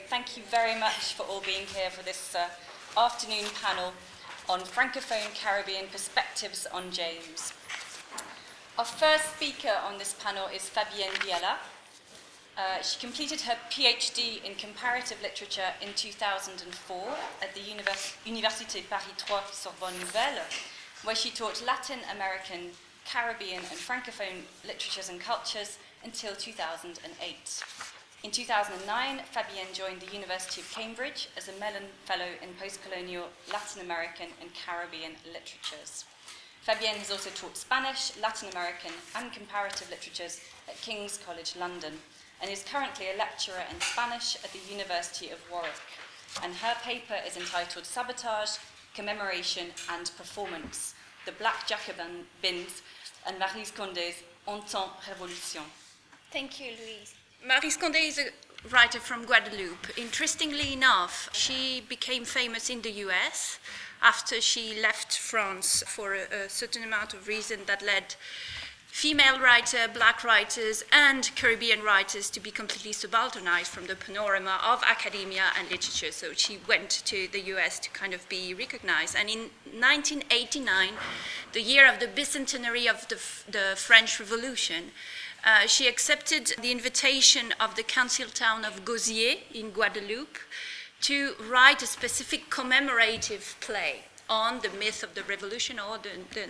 thank you very much for all being here for this afternoon panel on Francophone Caribbean Perspectives on James. Our first speaker on this panel is Fabienne Viala. She completed her PhD in comparative literature in 2004 at the Université Paris 3 Sorbonne Nouvelle, where she taught Latin American, Caribbean and Francophone literatures and cultures until 2008. In 2009, Fabienne joined the University of Cambridge as a Mellon Fellow in Postcolonial Latin American and Caribbean literatures. Fabienne has also taught Spanish, Latin American and comparative literatures at King's College London and is currently a lecturer in Spanish at the University of Warwick. And her paper is entitled Sabotage, Commemoration and Performance, the Black Jacobins and Maryse Condé's Anti-Revolution. Thank you, Louise. Maryse Condé is a writer from Guadeloupe. Interestingly enough, she became famous in the US after she left France for a certain amount of reason that led female writers, black writers, and Caribbean writers to be completely subalternized from the panorama of academia and literature. So she went to the US to kind of be recognized. And in 1989, the year of the bicentenary of the French Revolution, she accepted the invitation of the council town of Gosier in Guadeloupe to write a specific commemorative play on the myth of the revolution or the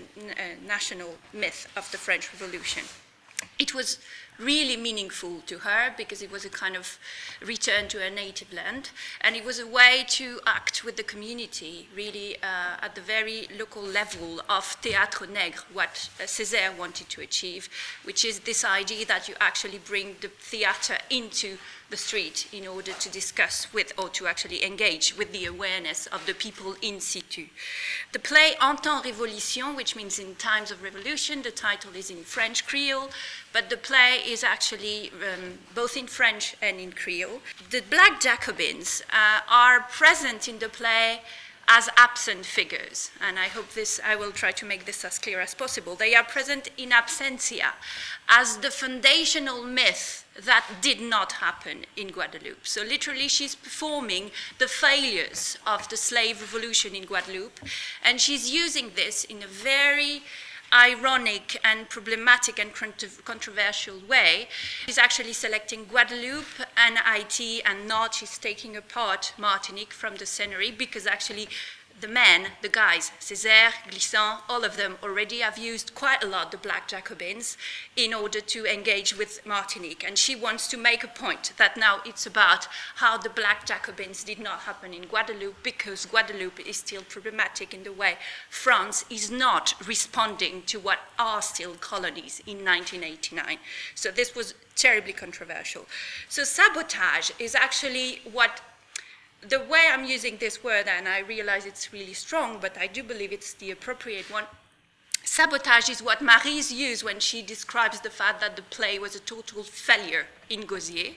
national myth of the French Revolution. It was really meaningful to her because it was a kind of return to her native land, and it was a way to act with the community, really at the very local level of théâtre nègre, what Césaire wanted to achieve, which is this idea that you actually bring the theatre into the street in order to discuss with or to actually engage with the awareness of the people in situ. The play En temps révolution, which means in times of revolution, the title is in French Creole, but the play is actually both in French and in Creole. The Black Jacobins are present in the play as absent figures, and I will try to make this as clear as possible. They are present in absentia, as the foundational myth that did not happen in Guadeloupe. So literally she's performing the failures of the slave revolution in Guadeloupe, and she's using this in a very ironic and problematic and controversial way. She's actually selecting Guadeloupe and Haiti and not, she's taking apart Martinique from the scenery because actually the men, the guys, Césaire, Glissant, all of them already have used quite a lot the Black Jacobins in order to engage with Martinique. And she wants to make a point that now it's about how the Black Jacobins did not happen in Guadeloupe because Guadeloupe is still problematic in the way France is not responding to what are still colonies in 1989. So this was terribly controversial. So sabotage is actually what the way I'm using this word, and I realize it's really strong, but I do believe it's the appropriate one. Sabotage is what Maryse used when she describes the fact that the play was a total failure in Gosier,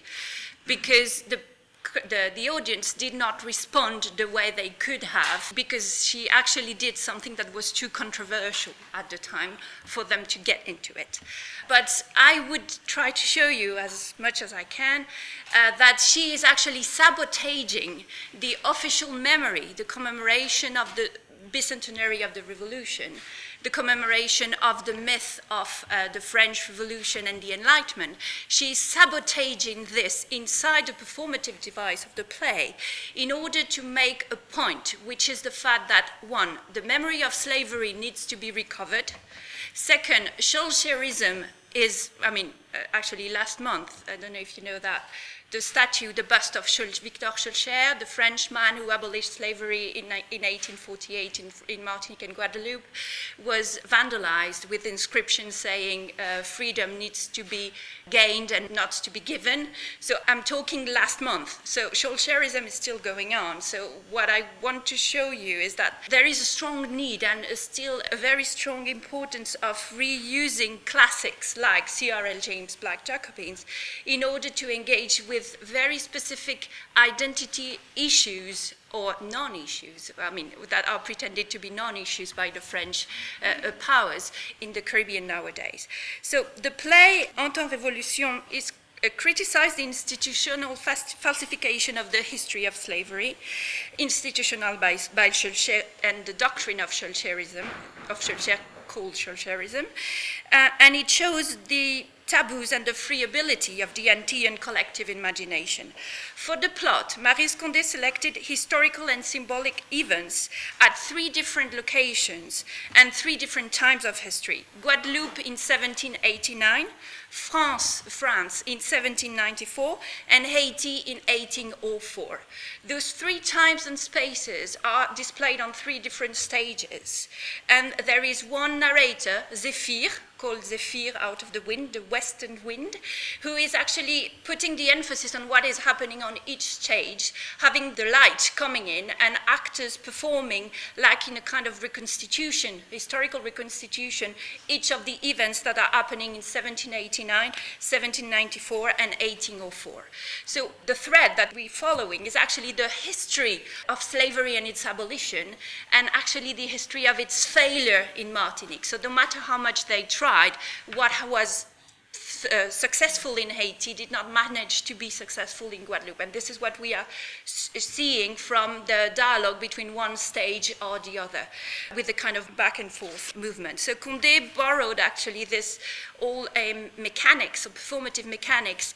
because the audience did not respond the way they could have, because she actually did something that was too controversial at the time for them to get into it. But I would try to show you as much as I can that she is actually sabotaging the official memory, the commemoration of the bicentenary of the revolution, the commemoration of the myth of the French Revolution and the Enlightenment. She's sabotaging this inside the performative device of the play in order to make a point, which is the fact that, one, the memory of slavery needs to be recovered. Second, Schulzerism is, actually last month, I don't know if you know that, the statue, the bust of Victor Schulzer, the French man who abolished slavery in 1848 in Martinique and Guadeloupe, was vandalized with inscriptions saying freedom needs to be gained and not to be given. So I'm talking last month. So Schulzerism is still going on. So what I want to show you is that there is a strong need and still a very strong importance of reusing classics like C.L.R. James' Black Jacobins in order to engage with very specific identity issues or non-issues, that are pretended to be non-issues by the French powers in the Caribbean nowadays. So the play En temps révolution is criticized the institutional falsification of the history of slavery, institutional by C.L.R and the doctrine of C.L.Rism, called C.L.Rism, and it shows the taboos and the free ability of the Antillean collective imagination. For the plot, Maryse Condé selected historical and symbolic events at 3 different locations and 3 different times of history. Guadeloupe in 1789, France in 1794, and Haiti in 1804. Those 3 times and spaces are displayed on 3 different stages. And there is one narrator, Zéphyr, called Zéphyr out of the wind, the western wind, who is actually putting the emphasis on what is happening on each stage, having the light coming in and actors performing like in a kind of reconstitution, historical reconstitution, each of the events that are happening in 1789, 1794, and 1804. So the thread that we're following is actually the history of slavery and its abolition, and actually the history of its failure in Martinique. So no matter how much they tried, what was successful in Haiti did not manage to be successful in Guadeloupe. And this is what we are seeing from the dialogue between one stage or the other, with the kind of back and forth movement. So Condé borrowed actually this all mechanics, or performative mechanics,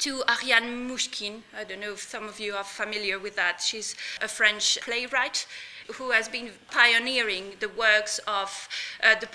to Ariane Mouchkine. I don't know if some of you are familiar with that. She's a French playwright who has been pioneering the works of the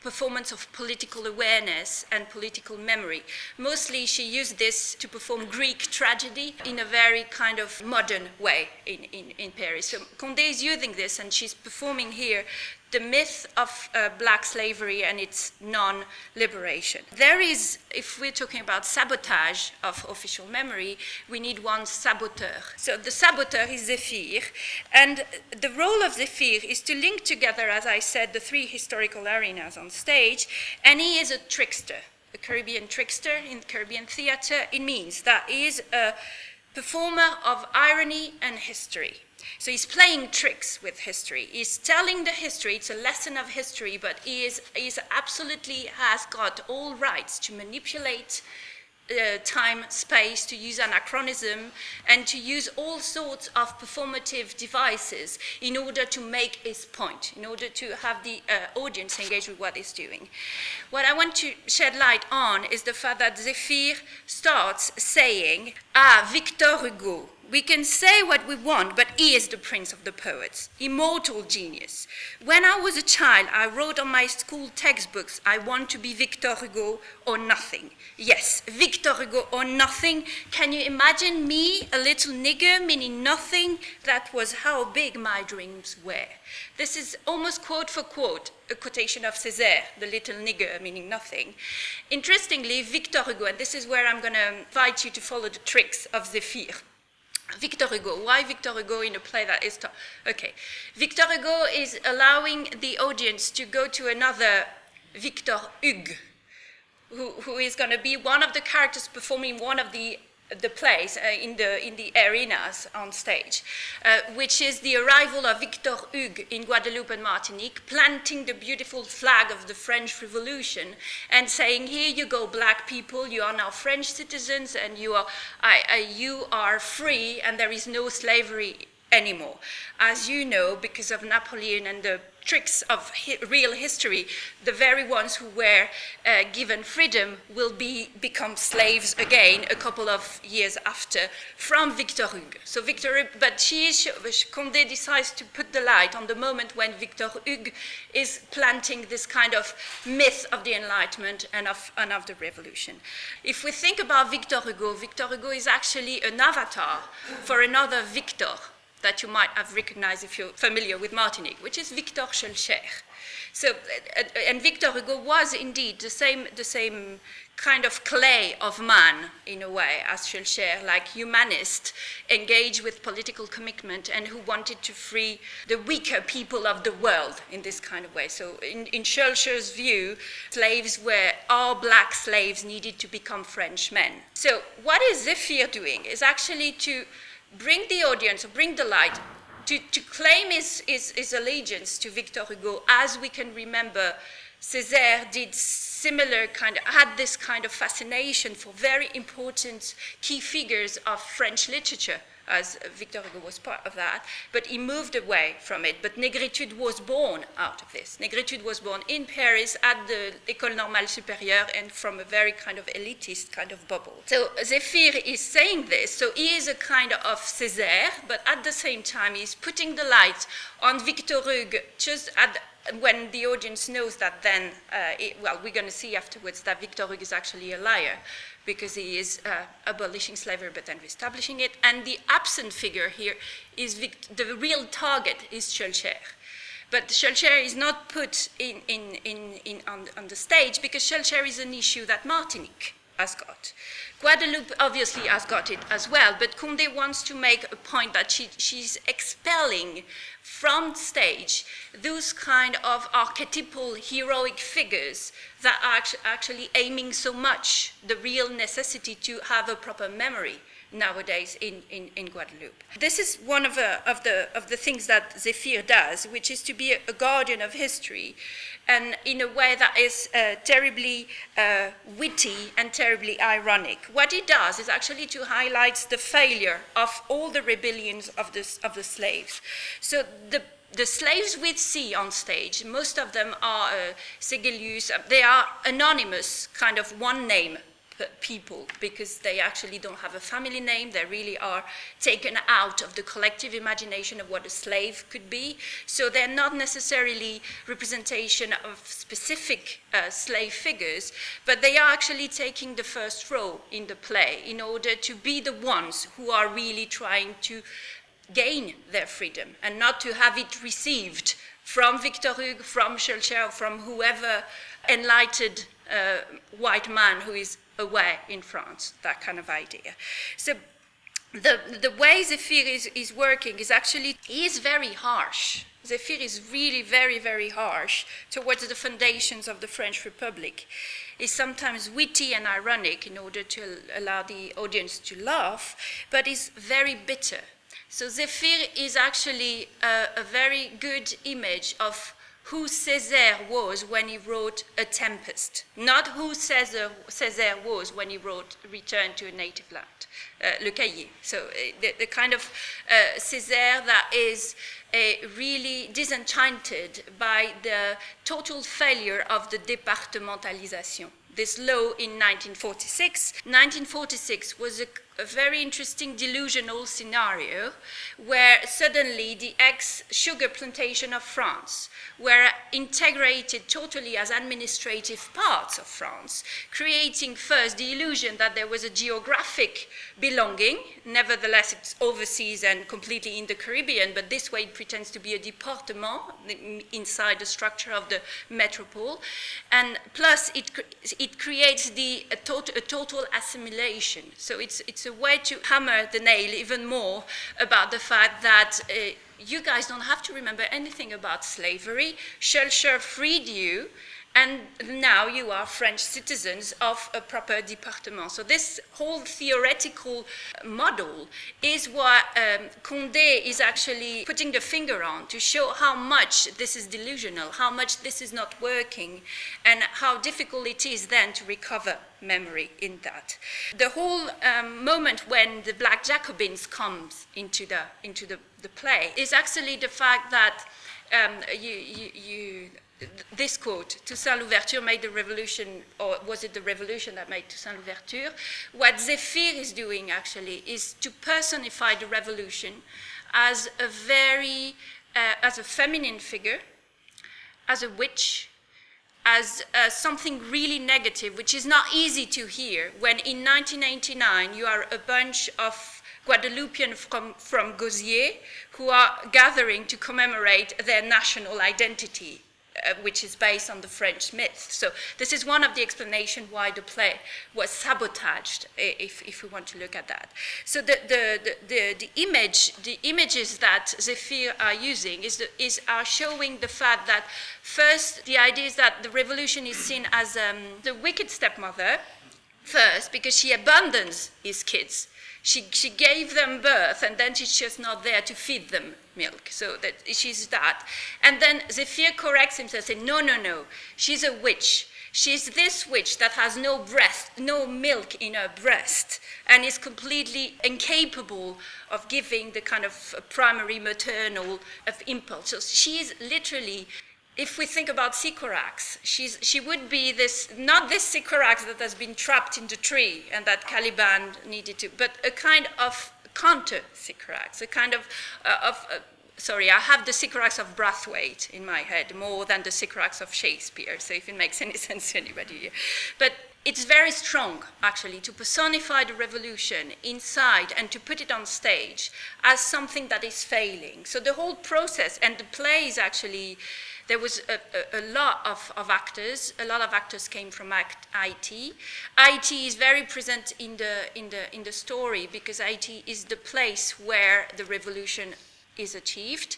performance of political awareness and political memory. Mostly she used this to perform Greek tragedy in a very kind of modern way in Paris. So Condé is using this, and she's performing here the myth of black slavery and its non-liberation. There is, if we're talking about sabotage of official memory, we need one saboteur. So the saboteur is Zéphyr, and the role of Zéphyr is to link together, as I said, the 3 historical arenas on stage, and he is a trickster, a Caribbean trickster in Caribbean theater. It means that he is a performer of irony and history. So he's playing tricks with history. He's telling the history. It's a lesson of history, but he absolutely has got all rights to manipulate time, space, to use anachronism, and to use all sorts of performative devices in order to make his point, in order to have the audience engage with what he's doing. What I want to shed light on is the fact that Zéphyr starts saying, Victor Hugo, we can say what we want, but he is the prince of the poets, immortal genius. When I was a child, I wrote on my school textbooks, I want to be Victor Hugo or nothing. Yes, Victor Hugo or nothing. Can you imagine me, a little nigger, meaning nothing? That was how big my dreams were. This is almost quote for quote a quotation of Césaire, the little nigger, meaning nothing. Interestingly, Victor Hugo, and this is where I'm going to invite you to follow the tricks of Zéphyr. Victor Hugo. Why Victor Hugo in a play that is... Okay. Victor Hugo is allowing the audience to go to another Victor Hugues, who is going to be one of the characters performing one of the plays in the arenas on stage, which is the arrival of Victor Hugues in Guadeloupe and Martinique, planting the beautiful flag of the French Revolution and saying, here you go, black people, you are now French citizens and you are free and there is no slavery anymore. As you know, because of Napoleon and the tricks of real history, the very ones who were given freedom will become slaves again a couple of years after from Victor Hugues. So but Condé decides to put the light on the moment when Victor Hugues is planting this kind of myth of the Enlightenment and of the Revolution. If we think about Victor Hugo is actually an avatar for another Victor that you might have recognized if you're familiar with Martinique, which is Victor C.L.R. So, and Victor Hugo was indeed the same kind of clay of man, in a way, as C.L.R., like humanist, engaged with political commitment and who wanted to free the weaker people of the world in this kind of way. So in C.L.R.'s view, all black slaves needed to become French men. So what is Zéphyr doing is actually to bring the audience, or bring the light, to claim his allegiance to Victor Hugo, as we can remember Césaire did similar had this kind of fascination for very important key figures of French literature, as Victor Hugo was part of that, but he moved away from it. But Négritude was born out of this. Négritude was born in Paris at the École Normale Supérieure and from a very kind of elitist kind of bubble. So Zéphyr is saying this, so he is a kind of Césaire, but at the same time he's putting the light on Victor Hugo just when the audience knows that then, we're going to see afterwards that Victor Hugo is actually a liar, because he is abolishing slavery but then reestablishing it. And the absent figure here is the real target is C.L.R. But C.L.R. is not put on the stage because C.L.R. is an issue that Martinique has got. Guadeloupe obviously has got it as well, but Condé wants to make a point that she's expelling from stage those kind of archetypal heroic figures that are actually aiming so much the real necessity to have a proper memory nowadays in Guadeloupe. This is one of the things that Zéphyr does, which is to be a guardian of history, and in a way that is terribly witty and terribly ironic. What he does is actually to highlight the failure of all the rebellions of the slaves. So the slaves we see on stage, most of them are Ségelius, they are anonymous, kind of one-name people, because they actually don't have a family name. They really are taken out of the collective imagination of what a slave could be. So they're not necessarily representation of specific slave figures, but they are actually taking the first role in the play in order to be the ones who are really trying to gain their freedom and not to have it received from Victor Hugo, from C.L.R, from whoever enlightened white man who is away in France, that kind of idea. So the way Zéphyr is working is actually, he is very harsh. Zéphyr is really very, very harsh towards the foundations of the French Republic. He's sometimes witty and ironic in order to allow the audience to laugh, but is very bitter. So Zéphyr is actually a very good image of who Césaire was when he wrote A Tempest, not who Césaire was when he wrote Return to a Native Land, Le Cahier. So the kind of Césaire that is really disenchanted by the total failure of the départementalisation. This law in 1946. 1946 was a very interesting delusional scenario where suddenly the ex-sugar plantation of France were integrated totally as administrative parts of France, creating first the illusion that there was a geographic belonging. Nevertheless, it's overseas and completely in the Caribbean, but this way it pretends to be a département inside the structure of the metropole. And plus, it creates a total assimilation. So it's a way to hammer the nail even more about the fact that you guys don't have to remember anything about slavery. C.L.R freed you, and now you are French citizens of a proper département. So this whole theoretical model is what Condé is actually putting the finger on to show how much this is delusional, how much this is not working, and how difficult it is then to recover memory in that. The whole moment when the Black Jacobins comes into the play is actually the fact that this quote, Toussaint Louverture made the revolution, or was it the revolution that made Toussaint Louverture? What Zéphyr is doing actually is to personify the revolution as a as a feminine figure, as a witch, as something really negative, which is not easy to hear when in 1989 you are a bunch of Guadeloupean from Gosier who are gathering to commemorate their national identity, which is based on the French myth. So this is one of the explanations why the play was sabotaged, if we want to look at that. So the images that Zéphyr are using are showing the fact that first the idea is that the revolution is seen as the wicked stepmother first because she abandons his kids. She gave them birth, and then she's just not there to feed them milk. So that she's that. And then Zephyr corrects himself, saying, no, she's a witch. She's this witch that has no breast, no milk in her breast, and is completely incapable of giving the kind of primary maternal impulse. So she's literally, if we think about Sycorax, she would be this, not this Sycorax that has been trapped in the tree and that Caliban needed to, but a kind of counter-Sycorax, a kind of sorry, I have the Sycorax of Brathwaite in my head more than the Sycorax of Shakespeare, so if it makes any sense to anybody here. But it's very strong, actually, to personify the revolution inside and to put it on stage as something that is failing. So the whole process, and the play is actually, there was a lot of actors. A lot of actors came from IT. IT is very present in the story because IT is the place where the revolution is achieved.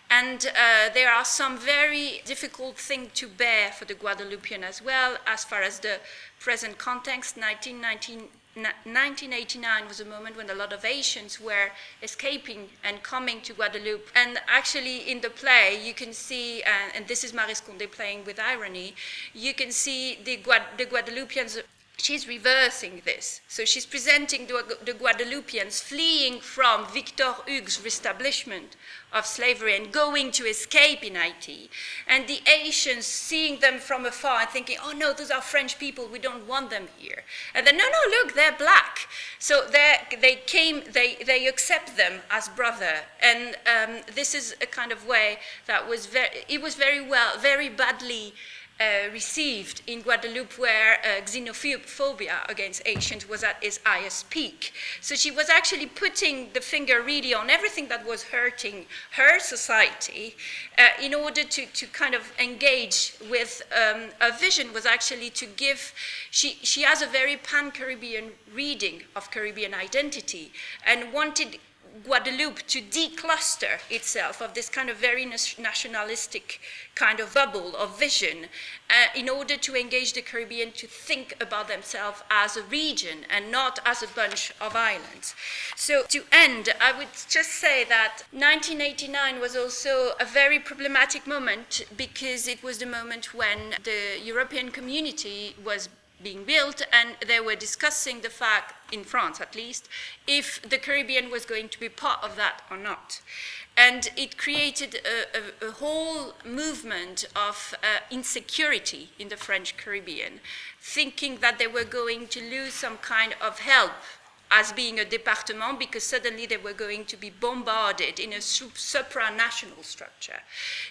And there are some very difficult things to bear for the Guadeloupean as well, as far as the present context. 1989 was a moment when a lot of Haitians were escaping and coming to Guadeloupe. And actually in the play, you can see, and this is Maryse Condé playing with irony, you can see the Guadeloupeans. She's reversing this. So she's presenting the Guadeloupeans fleeing from Victor Hugues's reestablishment of slavery and going to escape in Haiti. And the Haitians seeing them from afar and thinking, oh no, those are French people, we don't want them here. And then, no, look, they're black. So they accept them as brother. And this is a kind of way that was very badly received in Guadeloupe, where xenophobia against Haitians was at its highest peak. So she was actually putting the finger really on everything that was hurting her society in order to kind of engage with a vision was actually to give, she has a very pan-Caribbean reading of Caribbean identity and wanted Guadeloupe to decluster itself of this kind of very nationalistic kind of bubble of vision in order to engage the Caribbean to think about themselves as a region and not as a bunch of islands. So to end, I would just say that 1989 was also a very problematic moment because it was the moment when the European community was being built, and they were discussing the fact, in France at least, if the Caribbean was going to be part of that or not. And it created a whole movement of insecurity in the French Caribbean, thinking that they were going to lose some kind of help as being a département because suddenly they were going to be bombarded in a supranational structure.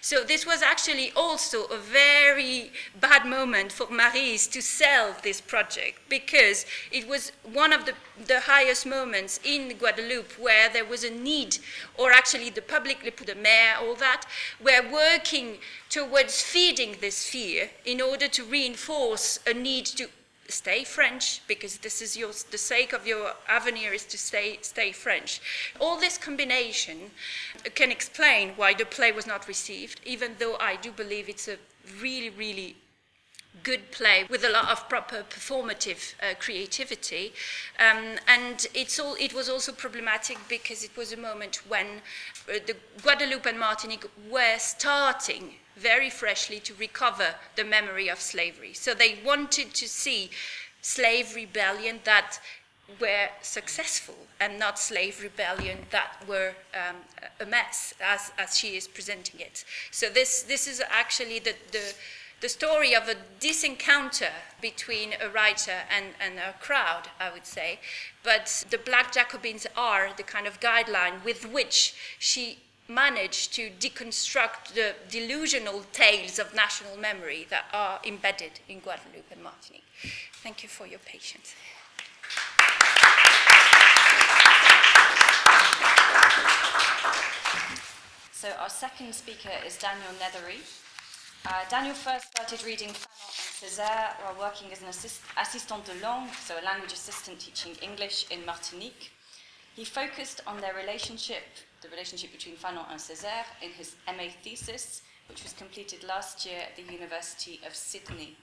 So this was actually also a very bad moment for Maryse to sell this project because it was one of the highest moments in Guadeloupe where there was a need, or actually the public, the mayor, all that, were working towards feeding this fear in order to reinforce a need to stay French, because this is the sake of your avenir is to stay French. All this combination can explain why the play was not received, even though I do believe it's a really, really good play with a lot of proper performative creativity. And it was also problematic because it was a moment when the Guadeloupe and Martinique were starting very freshly to recover the memory of slavery. So they wanted to see slave rebellion that were successful and not slave rebellion that were a mess, as she is presenting it. So this is actually the story of a disencounter between a writer and a crowd, I would say. But the Black Jacobins are the kind of guideline with which she managed to deconstruct the delusional tales of national memory that are embedded in Guadeloupe and Martinique. Thank you for your patience. So our second speaker is Daniel Nethery. Daniel first started reading Fanon and Césaire while working as an assistant de langue, so a language assistant teaching English in Martinique. He focused on the relationship between Fanon and Césaire in his MA thesis, which was completed last year at the University of Sydney.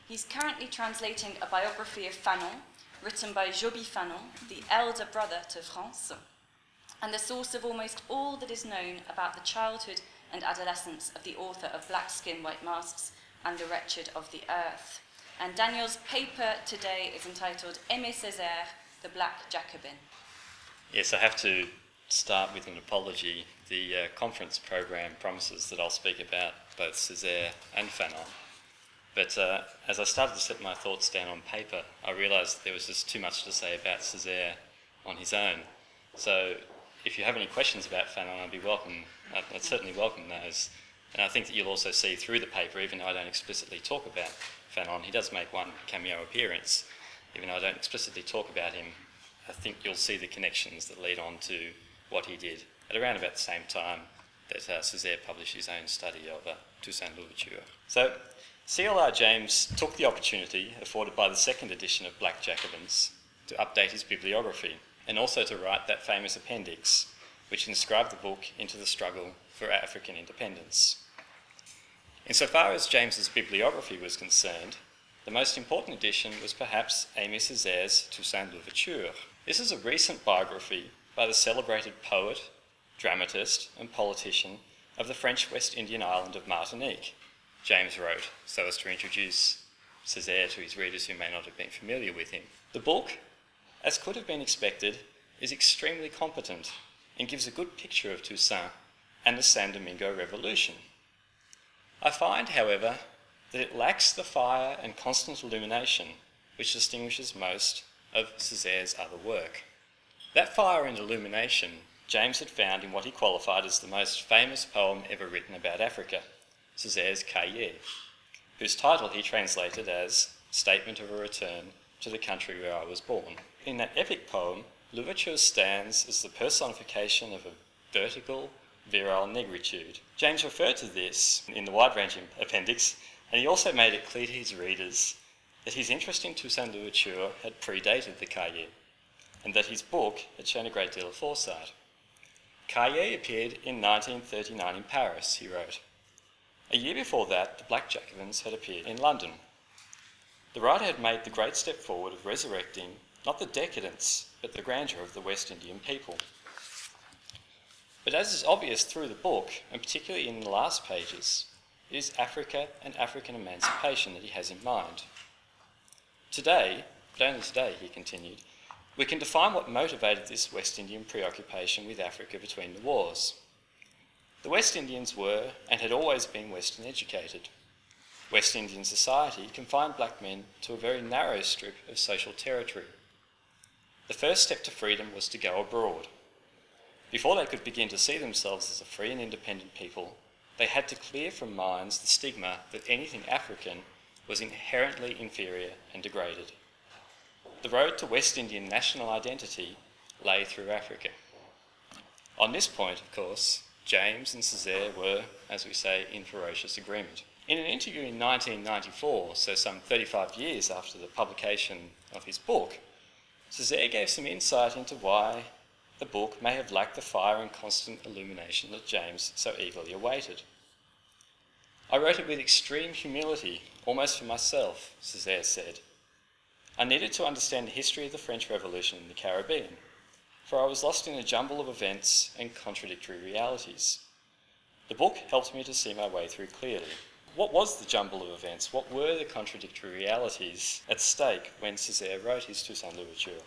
He's currently translating a biography of Fanon, written by Fanon, the elder brother to Frantz, and the source of almost all that is known about the childhood and adolescence of the author of Black Skin, White Masks and The Wretched of the Earth. And Daniel's paper today is entitled Aimé Césaire, the Black Jacobin. Yes, I have to start with an apology. The conference program promises that I'll speak about both Césaire and Fanon. But as I started to set my thoughts down on paper, I realised that there was just too much to say about Césaire on his own. So if you have any questions about Fanon, I'd certainly welcome those. And I think that you'll also see through the paper, even though I don't explicitly talk about Fanon, he does make one cameo appearance. Even though I don't explicitly talk about him, I think you'll see the connections that lead on to what he did at around about the same time that Césaire published his own study of Toussaint Louverture. So C.L.R. James took the opportunity afforded by the second edition of Black Jacobins to update his bibliography and also to write that famous appendix which inscribed the book into the struggle for African independence. Insofar as James's bibliography was concerned, the most important edition was perhaps Aimé Césaire's Toussaint Louverture. This is a recent biography by the celebrated poet, dramatist and politician of the French West Indian island of Martinique, James wrote, so as to introduce Césaire to his readers who may not have been familiar with him. The book, as could have been expected, is extremely competent and gives a good picture of Toussaint and the San Domingo Revolution. I find, however, that it lacks the fire and constant illumination which distinguishes most of Césaire's other work. That fire and illumination James had found in what he qualified as the most famous poem ever written about Africa, Césaire's Cahiers, whose title he translated as Statement of a Return to the Country Where I Was Born. In that epic poem, Louverture stands as the personification of a vertical, virile negritude. James referred to this in the wide-ranging appendix, and he also made it clear to his readers that his interest in Toussaint Louverture had predated the Cahiers, and that his book had shown a great deal of foresight. Cahiers appeared in 1939 in Paris, he wrote. A year before that, the Black Jacobins had appeared in London. The writer had made the great step forward of resurrecting not the decadence, but the grandeur of the West Indian people. But as is obvious through the book, and particularly in the last pages, it is Africa and African emancipation that he has in mind. Today, but only today, he continued, we can define what motivated this West Indian preoccupation with Africa between the wars. The West Indians were, and had always been, Western educated. West Indian society confined black men to a very narrow strip of social territory. The first step to freedom was to go abroad. Before they could begin to see themselves as a free and independent people, they had to clear from minds the stigma that anything African was inherently inferior and degraded. The road to West Indian national identity lay through Africa. On this point, of course, James and Césaire were, as we say, in ferocious agreement. In an interview in 1994, so some 35 years after the publication of his book, Césaire gave some insight into why the book may have lacked the fire and constant illumination that James so eagerly awaited. I wrote it with extreme humility, almost for myself, Césaire said. I needed to understand the history of the French Revolution in the Caribbean, for I was lost in a jumble of events and contradictory realities. The book helped me to see my way through clearly. What was the jumble of events? What were the contradictory realities at stake when Césaire wrote his Toussaint Louverture?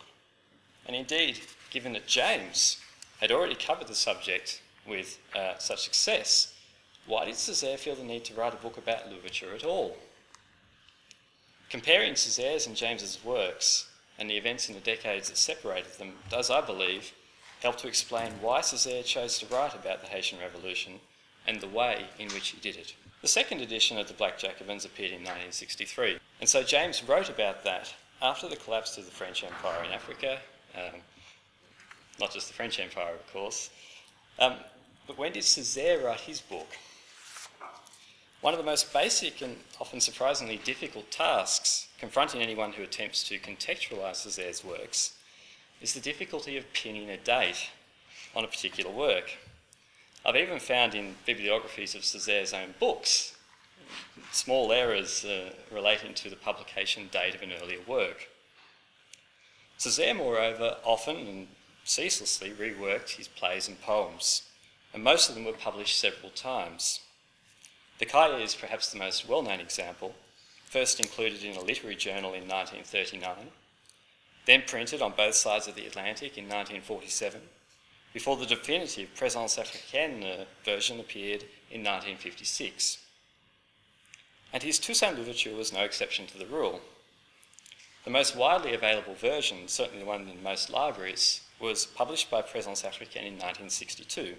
And indeed, given that James had already covered the subject with such success, why did Césaire feel the need to write a book about Louverture at all? Comparing Césaire's and James's works and the events in the decades that separated them does, I believe, help to explain why Césaire chose to write about the Haitian Revolution and the way in which he did it. The second edition of the Black Jacobins appeared in 1963, and so James wrote about that after the collapse of the French Empire in Africa, not just the French Empire, of course. But when did Césaire write his book? One of the most basic and often surprisingly difficult tasks confronting anyone who attempts to contextualise Césaire's works is the difficulty of pinning a date on a particular work. I've even found in bibliographies of Césaire's own books small errors relating to the publication date of an earlier work. Césaire, moreover, often and ceaselessly reworked his plays and poems, and most of them were published several times. The Cahiers is perhaps the most well-known example, first included in a literary journal in 1939, then printed on both sides of the Atlantic in 1947, before the definitive Présence africaine version appeared in 1956. And his Toussaint Louverture was no exception to the rule. The most widely available version, certainly the one in most libraries, was published by Présence africaine in 1962,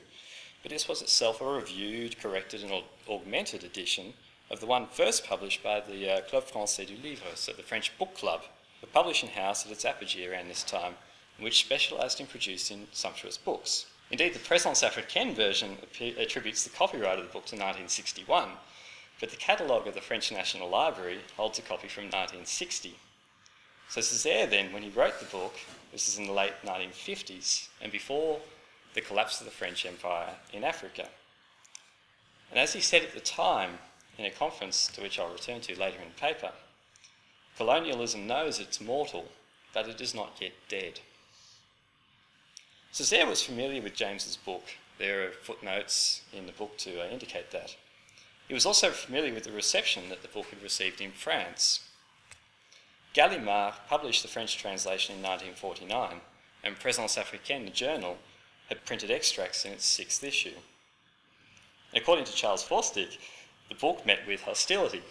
but this was itself a reviewed, corrected and augmented edition of the one first published by the Club Français du Livre, so the French Book Club, the publishing house at its apogee around this time, which specialised in producing sumptuous books. Indeed, the Présence africaine version attributes the copyright of the book to 1961, but the catalogue of the French National Library holds a copy from 1960. So Césaire then, when he wrote the book, this is in the late 1950s, and before the collapse of the French Empire in Africa. And as he said at the time, in a conference to which I'll return to later in the paper, colonialism knows it's mortal, but it is not yet dead. Césaire was familiar with James's book. There are footnotes in the book to indicate that. He was also familiar with the reception that the book had received in France. Gallimard published the French translation in 1949, and Présence africaine, the journal, had printed extracts in its 6th issue. According to Charles Forstick, the book met with hostility.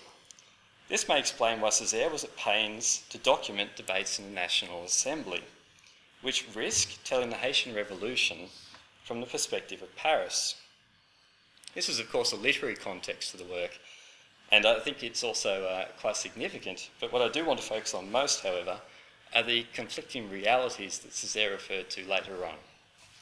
This may explain why Césaire was at pains to document debates in the National Assembly, which risked telling the Haitian Revolution from the perspective of Paris. This was, of course, a literary context to the work, and I think it's also quite significant, but what I do want to focus on most, however, are the conflicting realities that Césaire referred to later on.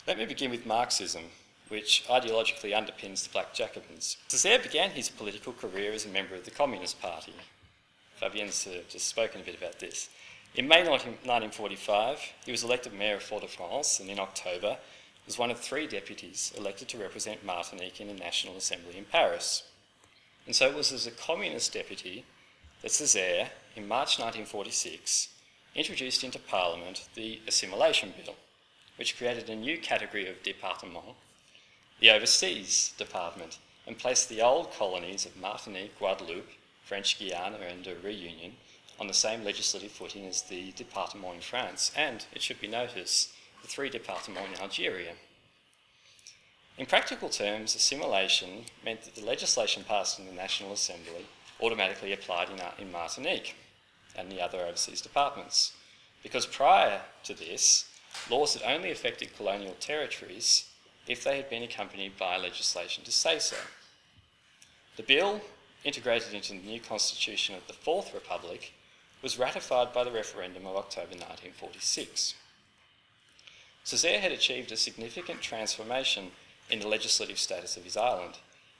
Let me begin with Marxism, which ideologically underpins the Black Jacobins. Césaire began his political career as a member of the Communist Party. Fabienne's just spoken a bit about this. In May 1945, he was elected mayor of Fort-de-France, and in October was one of 3 deputies elected to represent Martinique in the National Assembly in Paris. And so it was as a communist deputy that Césaire, in March 1946, introduced into Parliament the Assimilation Bill, which created a new category of département, the Overseas Department, and placed the old colonies of Martinique, Guadeloupe, French Guiana and Réunion on the same legislative footing as the département in France, and, it should be noticed, the 3 départements in Algeria. In practical terms, assimilation meant that the legislation passed in the National Assembly automatically applied in Martinique and the other overseas departments, because prior to this, laws had only affected colonial territories if they had been accompanied by legislation to say so. The bill, integrated into the new constitution of the Fourth Republic, was ratified by the referendum of October 1946. Césaire had achieved a significant transformation in the legislative status of his island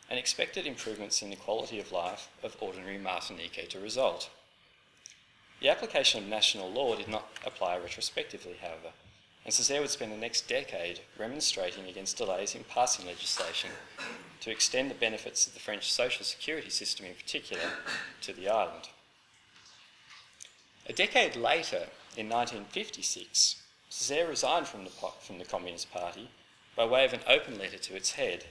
and expected improvements in the quality of life of ordinary Martiniquais to result. The application of national law did not apply retrospectively, however, and Césaire would spend the next decade remonstrating against delays in passing legislation to extend the benefits of the French social security system in particular to the island. A decade later, in 1956, Césaire resigned from the Communist Party by way of an open letter to its head,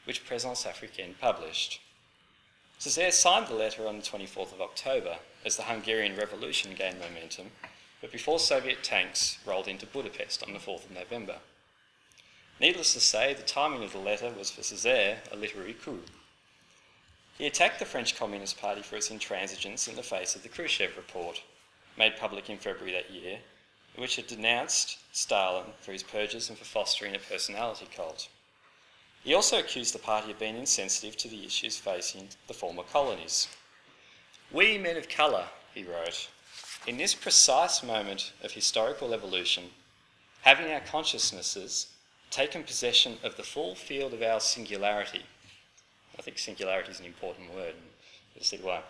which Présence africaine published. Césaire signed the letter on the 24th of October as the Hungarian Revolution gained momentum, but before Soviet tanks rolled into Budapest on the 4th of November. Needless to say, the timing of the letter was for Césaire a literary coup. He attacked the French Communist Party for its intransigence in the face of the Khrushchev report, made public in February that year, which had denounced Stalin for his purges and for fostering a personality cult. He also accused the party of being insensitive to the issues facing the former colonies. "We men of colour," he wrote, "in this precise moment of historical evolution, having our consciousnesses taken possession of the full field of our singularity," I think singularity is an important word, you'll see why,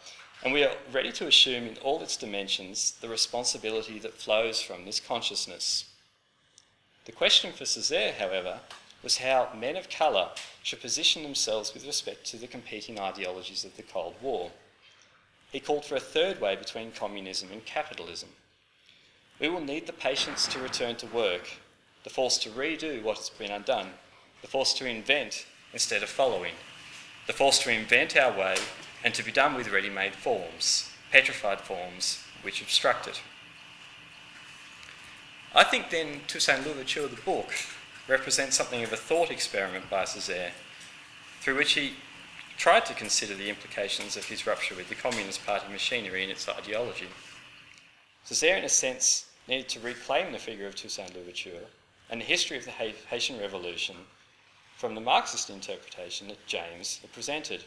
"and we are ready to assume in all its dimensions the responsibility that flows from this consciousness." The question for Césaire, however, was how men of colour should position themselves with respect to the competing ideologies of the Cold War. He called for a third way between communism and capitalism. We will need the patience to return to work, the force to redo what has been undone, the force to invent instead of following, the force to invent our way and to be done with ready-made forms, petrified forms which obstruct it. I think then Toussaint Louverture, the book, represents something of a thought experiment by Césaire, through which he tried to consider the implications of his rupture with the Communist Party machinery and its ideology. Césaire, in a sense, needed to reclaim the figure of Toussaint Louverture and the history of the Haitian Revolution from the Marxist interpretation that James had presented.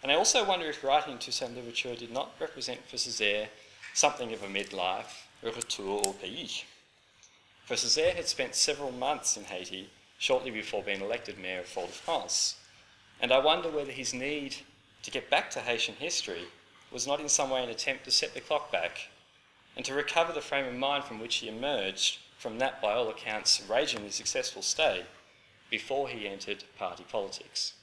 And I also wonder if writing Toussaint Louverture did not represent for Césaire something of a midlife, a retour au pays. For Césaire had spent several months in Haiti shortly before being elected mayor of Fort-de-France, and I wonder whether his need to get back to Haitian history was not in some way an attempt to set the clock back and to recover the frame of mind from which he emerged from that, by all accounts, ragingly successful stay before he entered party politics.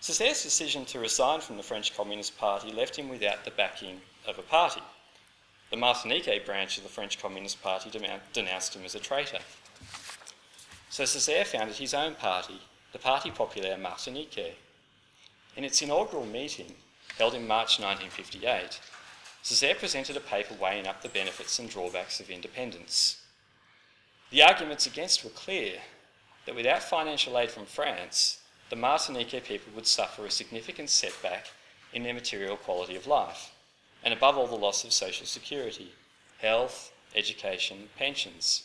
Césaire's decision to resign from the French Communist Party left him without the backing of a party. The Martinique branch of the French Communist Party denounced him as a traitor. So Césaire founded his own party, the Parti Populaire Martiniquais. In its inaugural meeting, held in March 1958, Césaire presented a paper weighing up the benefits and drawbacks of independence. The arguments against were clear, that without financial aid from France, the Martinique people would suffer a significant setback in their material quality of life, and above all the loss of social security, health, education, pensions.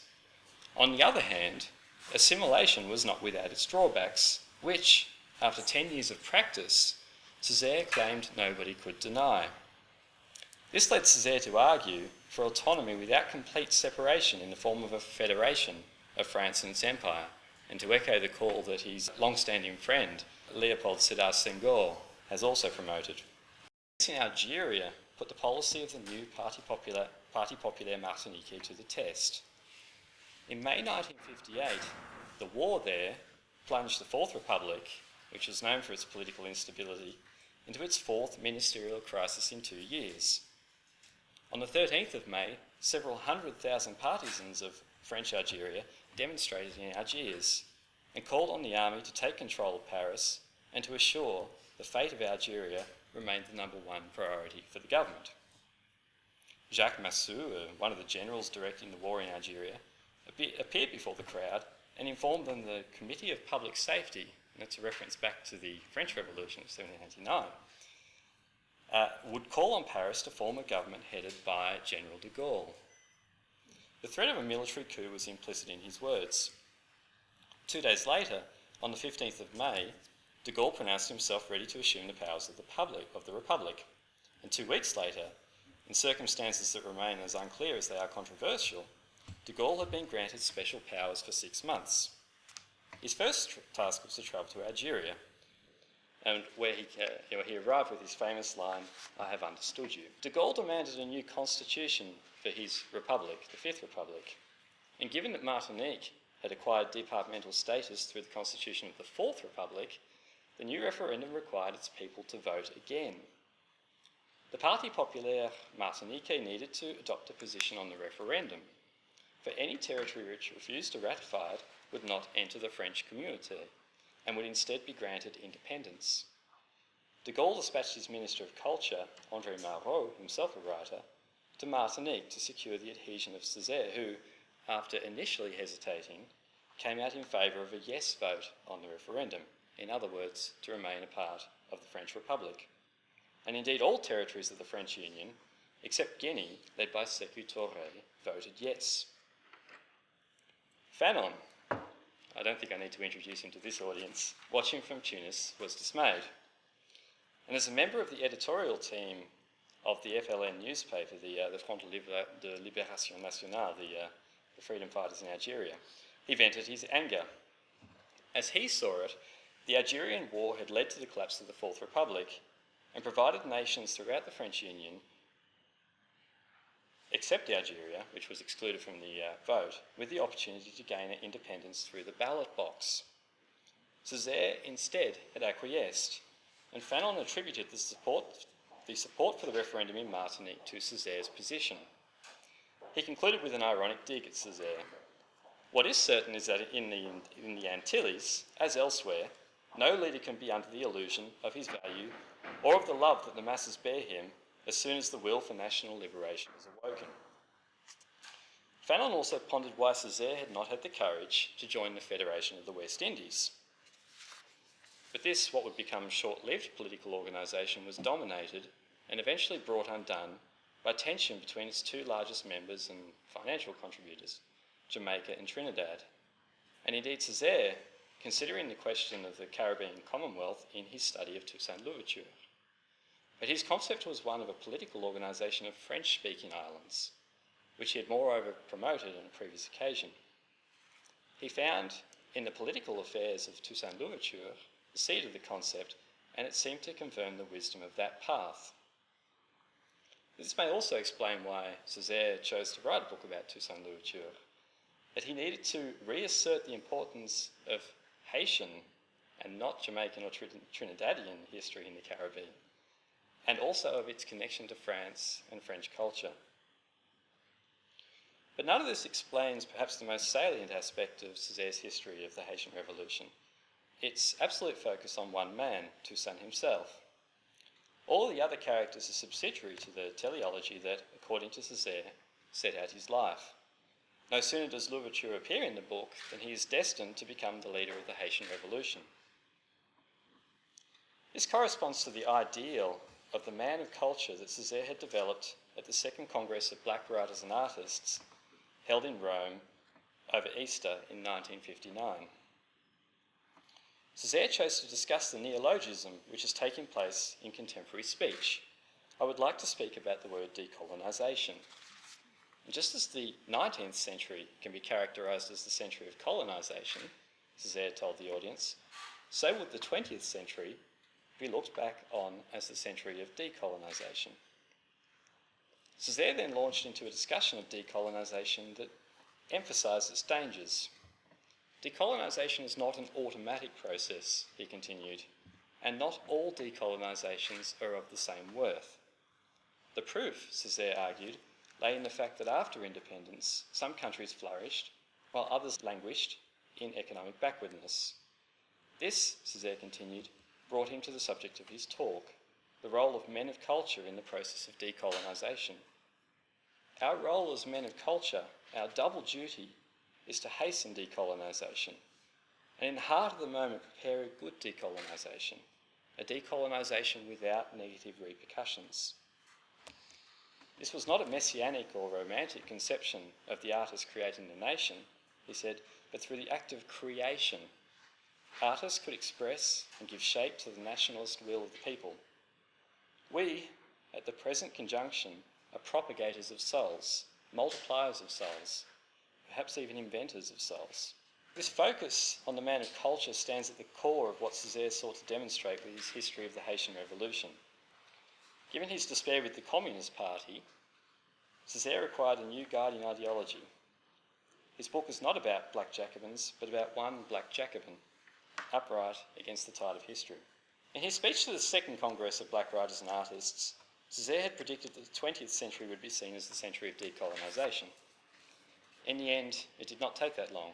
On the other hand, assimilation was not without its drawbacks, which, after 10 years of practice, Césaire claimed nobody could deny. This led Césaire to argue for autonomy without complete separation in the form of a federation of France and its empire, and to echo the call that his long-standing friend, Léopold Sédar Senghor, has also promoted. In Algeria, put the policy of the new Parti Populaire Martinique to the test. In May 1958, the war there plunged the Fourth Republic, which was known for its political instability, into its fourth ministerial crisis in 2 years. On the 13th of May, several 100,000 partisans of French Algeria demonstrated in Algiers and called on the army to take control of Paris and to assure the fate of Algeria remained the number one priority for the government. Jacques Massou, one of the generals directing the war in Algeria, appeared before the crowd and informed them the Committee of Public Safety, and that's a reference back to the French Revolution of 1789, would call on Paris to form a government headed by General de Gaulle. The threat of a military coup was implicit in his words. 2 days later, on the 15th of May, de Gaulle pronounced himself ready to assume the powers of the Republic, and 2 weeks later, in circumstances that remain as unclear as they are controversial, de Gaulle had been granted special powers for 6 months. His first task was to travel to Algeria, and where he arrived with his famous line, "I have understood you." De Gaulle demanded a new constitution for his republic, the Fifth Republic, and given that Martinique had acquired departmental status through the constitution of the Fourth Republic, the new referendum required its people to vote again. The Parti Populaire Martinique needed to adopt a position on the referendum, for any territory which refused to ratify it would not enter the French community and would instead be granted independence. De Gaulle dispatched his Minister of Culture, André Malraux, himself a writer, to Martinique to secure the adhesion of Césaire, who, after initially hesitating, came out in favour of a yes vote on the referendum, in other words, to remain a part of the French Republic. And indeed all territories of the French Union, except Guinea, led by Sékou Touré, voted yes. Fanon, I don't think I need to introduce him to this audience, watching from Tunis, was dismayed. And as a member of the editorial team of the FLN newspaper, the Front de Libération Nationale, the freedom fighters in Algeria, he vented his anger. As he saw it, the Algerian war had led to the collapse of the Fourth Republic and provided nations throughout the French Union, except Algeria, which was excluded from the vote, with the opportunity to gain their independence through the ballot box. Césaire instead had acquiesced, and Fanon attributed the support for the referendum in Martinique to Césaire's position. he concluded with an ironic dig at Césaire. What is certain is that in the Antilles, as elsewhere, no leader can be under the illusion of his value or of the love that the masses bear him as soon as the will for national liberation is awoken. Fanon also pondered why Césaire had not had the courage to join the Federation of the West Indies. But this, what would become short-lived political organisation, was dominated and eventually brought undone by tension between its two largest members and financial contributors, Jamaica and Trinidad. And indeed Césaire, considering the question of the Caribbean Commonwealth in his study of Toussaint Louverture. But his concept was one of a political organisation of French-speaking islands, which he had moreover promoted on a previous occasion. He found in the political affairs of Toussaint Louverture the seed of the concept, and it seemed to confirm the wisdom of that path. This may also explain why Césaire chose to write a book about Toussaint Louverture, that he needed to reassert the importance of Haitian and not Jamaican or Trinidadian history in the Caribbean, and also of its connection to France and French culture. But none of this explains perhaps the most salient aspect of Césaire's history of the Haitian Revolution, its absolute focus on one man, Toussaint himself. All the other characters are subsidiary to the teleology that, according to Césaire, set out his life. No sooner does Louverture appear in the book than he is destined to become the leader of the Haitian Revolution. This corresponds to the ideal of the man of culture that Césaire had developed at the Second Congress of Black Writers and Artists, held in Rome over Easter in 1959. Césaire chose to discuss the neologism which is taking place in contemporary speech. I would like to speak about the word decolonisation. And just as the 19th century can be characterised as the century of colonisation, Césaire told the audience, so would the 20th century be looked back on as the century of decolonisation. Césaire then launched into a discussion of decolonisation that emphasised its dangers. Decolonisation is not an automatic process, he continued, and not all decolonisations are of the same worth. The proof, Césaire argued, lay in the fact that after independence, some countries flourished, while others languished in economic backwardness. This, Césaire continued, brought him to the subject of his talk, the role of men of culture in the process of decolonisation. Our role as men of culture, our double duty, is to hasten decolonisation, and in the heart of the moment prepare a good decolonisation, a decolonisation without negative repercussions. This was not a messianic or romantic conception of the artist creating the nation, he said, but through the act of creation, artists could express and give shape to the nationalist will of the people. We, at the present conjunction, are propagators of souls, multipliers of souls, perhaps even inventors of souls. This focus on the man of culture stands at the core of what Césaire sought to demonstrate with his history of the Haitian Revolution. Given his despair with the Communist Party, Césaire required a new guiding ideology. His book is not about Black Jacobins, but about one Black Jacobin, upright against the tide of history. In his speech to the Second Congress of Black Writers and Artists, Césaire had predicted that the 20th century would be seen as the century of decolonisation. In the end, it did not take that long.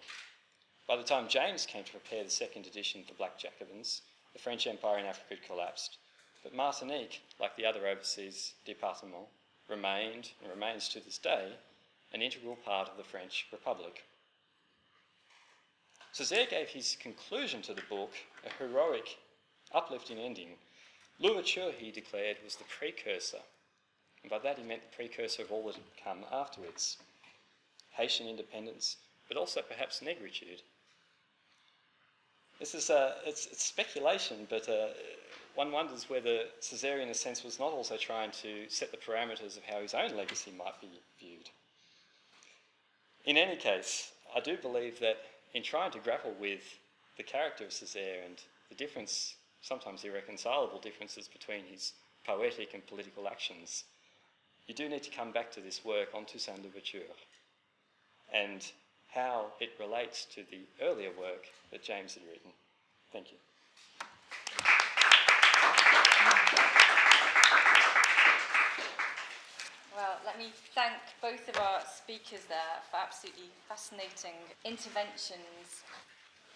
By the time James came to prepare the second edition of the Black Jacobins, the French Empire in Africa had collapsed, but Martinique, like the other overseas départements, remained, and remains to this day, an integral part of the French Republic. Césaire gave his conclusion to the book a heroic, uplifting ending. Louverture, he declared, was the precursor, and by that he meant the precursor of all that had come afterwards. Haitian independence, but also perhaps negritude. This is it's speculation, but one wonders whether Césaire, in a sense, was not also trying to set the parameters of how his own legacy might be viewed. In any case, I do believe that in trying to grapple with the character of Césaire and the difference, sometimes irreconcilable differences between his poetic and political actions, you do need to come back to this work on Toussaint Louverture and how it relates to the earlier work that James had written. Thank you. Well, let me thank both of our speakers there for absolutely fascinating interventions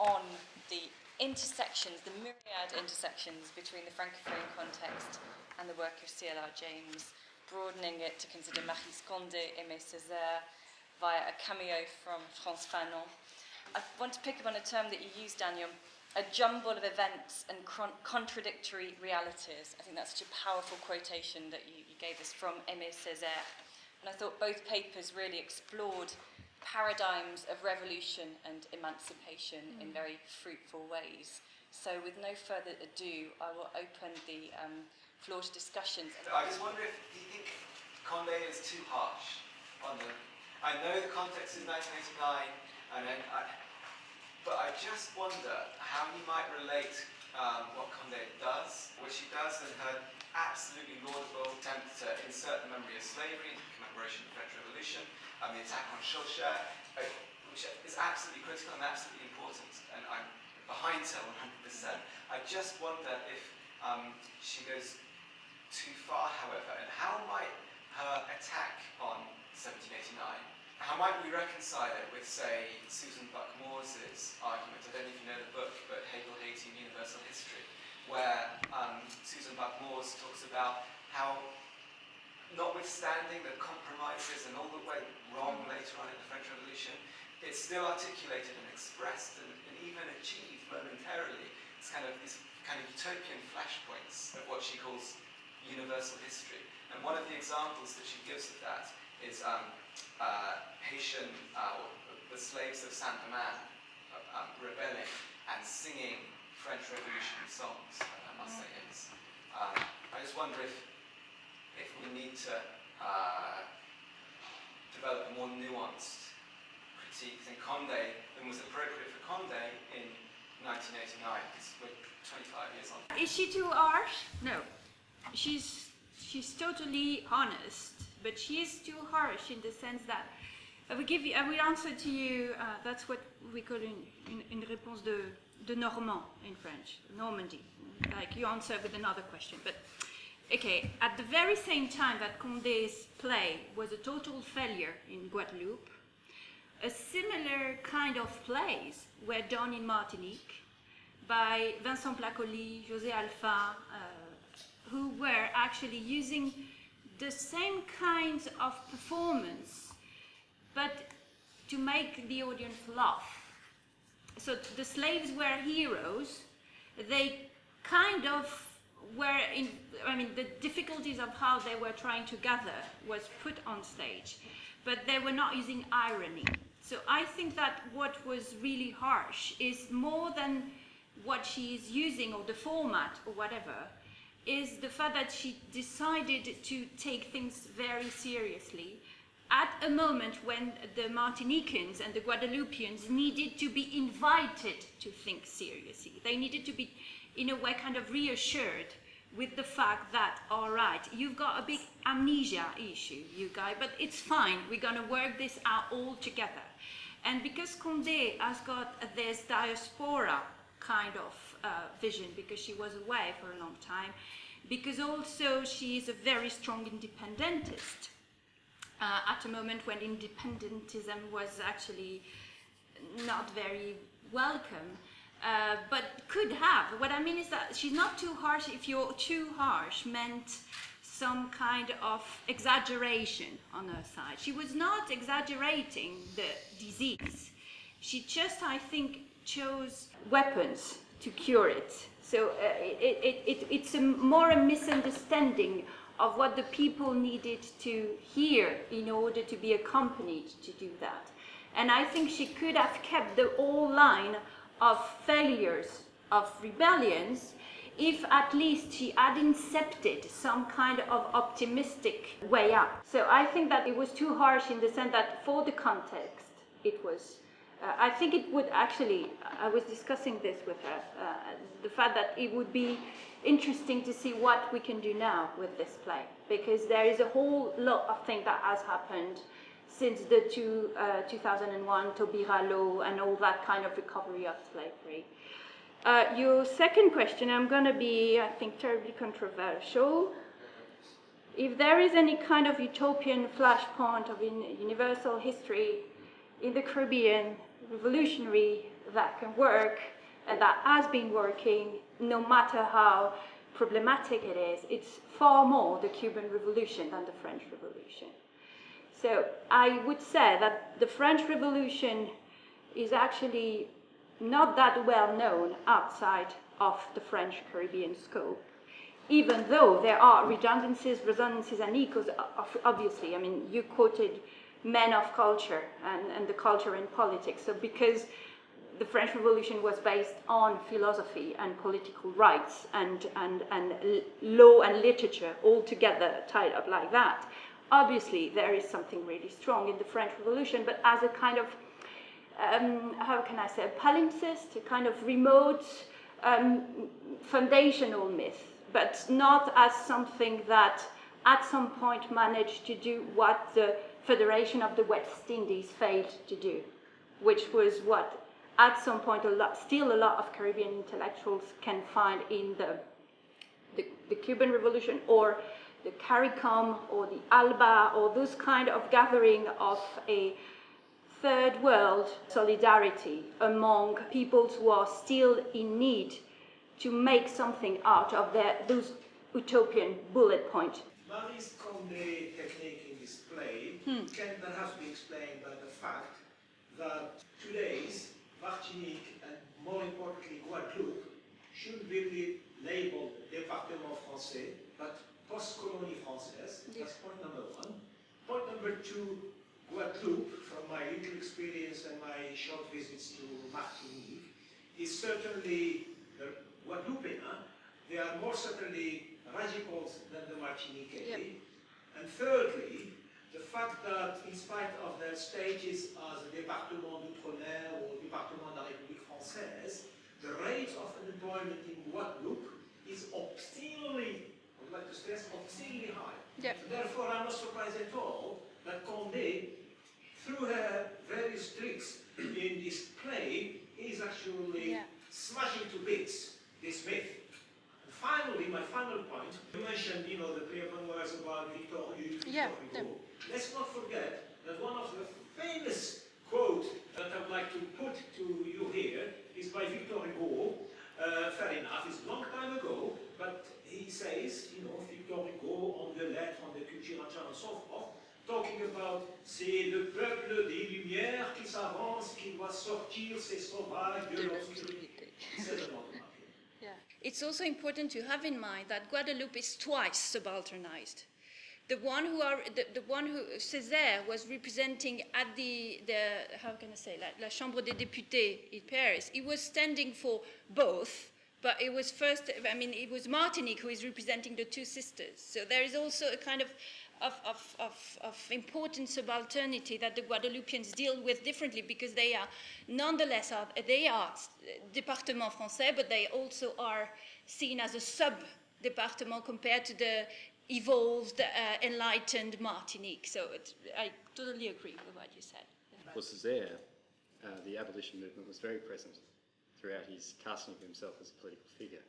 on the intersections, the myriad intersections between the Francophone context and the work of C.L.R. James, broadening it to consider Maryse, Condé, Aimé, Césaire, via a cameo from Frantz, Fanon. I want to pick up on a term that you used, Daniel, a jumble of events and contradictory realities. I think that's such a powerful quotation that you gave us from Aimé Césaire. And I thought both papers really explored paradigms of revolution and emancipation in very fruitful ways. So with no further ado, I will open the floor to discussions. I just wonder if do you think Condé is too harsh on the... I know the context is 1989, but I just wonder how you might relate what Condé does, which he does in her absolutely laudable attempt to insert the memory of slavery into the commemoration of the French Revolution, the attack on Césaire, which is absolutely critical and absolutely important, and I'm behind her 100%. I just wonder if she goes too far, however, and how might her attack on 1789, how might we reconcile it with, say, Susan Buck-Moore's argument? I don't know if you know the book, but Hegel Hating Universal History, where Susan Buck-Moores talks about how, notwithstanding the compromises and all that went wrong later on in the French Revolution, it's still articulated and expressed and even achieved momentarily. It's these kind of utopian flashpoints of what she calls universal history. And one of the examples that she gives of that is Haitian, the slaves of Saint-Domingue rebelling and singing French Revolution songs, I must say hymns. I just wonder if we need to develop a more nuanced critique than was appropriate for Condé in 1989, because we're 25 years on. Is she too harsh? No. She's totally honest, but she is too harsh in the sense that I will answer to you. That's what we call une réponse de Normand in French, Normandy. Like you answer with another question, but okay. At the very same time that Condé's play was a total failure in Guadeloupe, a similar kind of plays were done in Martinique by Vincent Placoli, José Alpha, who were actually using the same kinds of performance, but to make the audience laugh. So the slaves were heroes. They kind of were the difficulties of how they were trying to gather was put on stage, but they were not using irony. So I think that what was really harsh is more than what she is using or the format or whatever, is the fact that she decided to take things very seriously at a moment when the Martinicans and the Guadeloupeans needed to be invited to think seriously. They needed to be, in a way, kind of reassured with the fact that, all right, you've got a big amnesia issue, you guys, but it's fine, we're going to work this out all together. And because Condé has got this diaspora kind of vision, because she was away for a long time, because also she is a very strong independentist at a moment when independentism was actually not very welcome, but could have. What I mean is that she's not too harsh. If you're too harsh meant some kind of exaggeration on her side. She was not exaggerating the disease. She just, I think, chose weapons to cure it. So it's more a misunderstanding of what the people needed to hear in order to be accompanied to do that. And I think she could have kept the whole line of failures, of rebellions, if at least she had incepted some kind of optimistic way up. So I think that it was too harsh in the sense that for the context, it was, I think it would actually, I was discussing this with her, the fact that it would be interesting to see what we can do now with this play, because there is a whole lot of things that has happened since the 2001 Taubira law and all that kind of recovery of slavery. Your second question, I'm going to be, I think, terribly controversial. if there is any kind of utopian flashpoint of universal history in the Caribbean revolutionary that can work and that has been working, no matter how problematic it is, it's far more the Cuban Revolution than the French Revolution. So I would say that the French Revolution is actually not that well known outside of the French Caribbean scope, even though there are redundancies, resonances, and echoes, obviously. I mean, you quoted men of culture and the culture in politics. So because the French Revolution was based on philosophy and political rights and law and literature all together tied up like that, obviously there is something really strong in the French Revolution, but as a kind of, how can I say, a palimpsest, a kind of remote foundational myth, but not as something that at some point managed to do what the Federation of the West Indies failed to do, which was what at some point still a lot of Caribbean intellectuals can find in the Cuban Revolution or the CARICOM or the ALBA or those kind of gathering of a third world solidarity among peoples who are still in need to make something out of those utopian bullet points. Maryse Condé technique in this play can perhaps be explained by the fact that today's Martinique and more importantly Guadeloupe shouldn't be really labeled Département Français, but Post-Colonie Française. That's point number one. Point number two, Guadeloupe, from my little experience and my short visits to Martinique, is certainly the Guadeloupean. They are more certainly radicals than the Martiniquais. Yep. And thirdly, the fact that in spite of their status as a département d'outre-mer or département de la République française, the rate of unemployment in Guadeloupe is obscenely, I would like to stress, obscenely high. Yep. Therefore, I'm not surprised at all that Condé, through her various tricks in this play, is actually smashing to bits this myth. And finally, my final point, you mentioned, the Prévenoirs about Victor Hugo. Let's not forget that one of the famous quotes that I'd like to put to you here is by Victor Hugo. Fair enough, it's a long time ago, but he says, Victor Hugo, on the lettres, on the culture, and so forth, talking about c'est le peuple des Lumières qui s'avance, qui doit sortir ses sauvages de l'obscurité. It's also important to have in mind that Guadeloupe is twice subalternized. The one who Césaire was representing at the how can I say, la Chambre des députés in Paris, he was standing for both, but it was it was Martinique who is representing the two sisters. So there is also a kind of important subalternity that the Guadeloupeans deal with differently, because they are nonetheless département français, but they also are seen as a sub-département compared to the evolved, enlightened Martinique. So I totally agree with what you said. For Césaire, the abolition movement was very present throughout his casting of himself as a political figure.